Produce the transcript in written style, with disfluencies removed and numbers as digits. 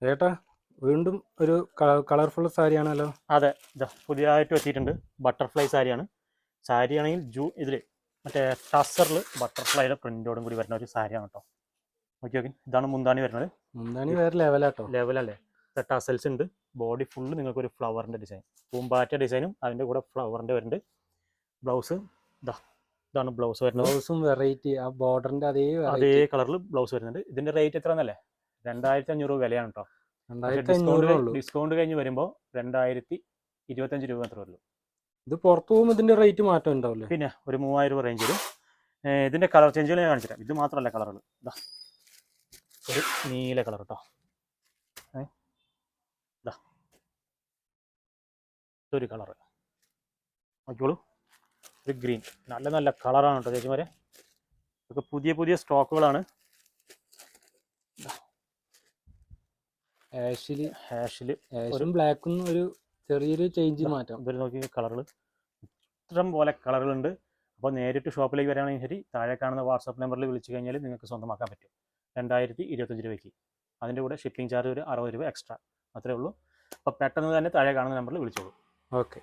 ഏട്ടാ വീണ്ടും ഒരു കളർഫുൾ സാരിയാണല്ലോ. അതെ, ഇതാ പുതിയതായിട്ട് വെച്ചിട്ടുണ്ട്. ബട്ടർഫ്ലൈ സാരിയാണ്. സാരി ആണെങ്കിൽ ഇതിൽ മറ്റേ ടസറിൽ ബട്ടർഫ്ലൈയുടെ പ്രിന്റോടും കൂടി വരുന്ന ഒരു സാരിയാണ് കേട്ടോ. ഓക്കെ ഓക്കെ, ഇതാണ് മുന്താണി വരുന്നത്. മുന്താണി വേറെ ലെവലാട്ടോ. ലെവലല്ലേ. ടസൽസ് ഉണ്ട്. ബോഡി ഫുള്ള് നിങ്ങൾക്ക് ഒരു ഫ്ലവറിൻ്റെ ഡിസൈൻ, പൂമ്പാറ്റ ഡിസൈനും അതിൻ്റെ കൂടെ ഫ്ലവറിൻ്റെ വരുന്നുണ്ട്. ബ്ലൗസ് ഇതാണ് ബ്ലൗസ് വരുന്നത്. ബ്ലൗസും വെറൈറ്റി, ആ ബോർഡറിന്റെ അതേ കളറിൽ ബ്ലൗസ് വരുന്നുണ്ട്. ഇതിന്റെ റേറ്റ് എത്ര എന്നല്ലേ? 2500 വിലയാണ് കേട്ടോ. പക്ഷേ 2500 ഡിസ്കൗണ്ട് കഴിഞ്ഞ് വരുമ്പോൾ 2025 രൂപ മാത്രമേ ഉള്ളൂ. ഇത് പുറത്തു പോകുമ്പോൾ ഇതിന്റെ റേറ്റ് മാറ്റം ഉണ്ടാവില്ലേ? പിന്നെ ഒരു 3000 രൂപ റേഞ്ച് വരും. ഇതിന്റെ കളർ ചേഞ്ചുകൾ ഞാൻ കാണിച്ചിട്ടാം. ഇത് മാത്രമല്ല കളറുകൾ, ഇതാ ഒരു നീല കളർ കേട്ടോ. ഇതാ ഇതൊരു കളറ് നോക്കിയോളൂ, ഒരു ഗ്രീൻ. നല്ല നല്ല കളറാണ് കേട്ടോ ചേച്ചിമാരെ. ഇതൊക്കെ പുതിയ പുതിയ സ്റ്റോക്കുകളാണ്. ആഷിലും ബ്ലാക്കും ഒരു ചെറിയൊരു ചേഞ്ച് മാറ്റാം. ഇതൊരു നോക്കി കളറുകൾ, ഇഷ്ടം പോലെ കളറുകളുണ്ട്. അപ്പോൾ നേരിട്ട് ഷോപ്പിലേക്ക് വരികയാണെങ്കിൽ ശരി, താഴെ കാണുന്ന വാട്സാപ്പ് നമ്പറിൽ വിളിച്ചു കഴിഞ്ഞാൽ നിങ്ങൾക്ക് സ്വന്തമാക്കാൻ പറ്റും 2025 രൂപയ്ക്ക്. അതിൻ്റെ കൂടെ ഷിപ്പിംഗ് ചാർജ് ഒരു 60 രൂപ എക്സ്ട്രാ, അത്രേ ഉള്ളൂ. അപ്പോൾ പെട്ടെന്ന് തന്നെ താഴെ കാണുന്ന നമ്പറിൽ വിളിച്ചോളൂ. ഓക്കെ.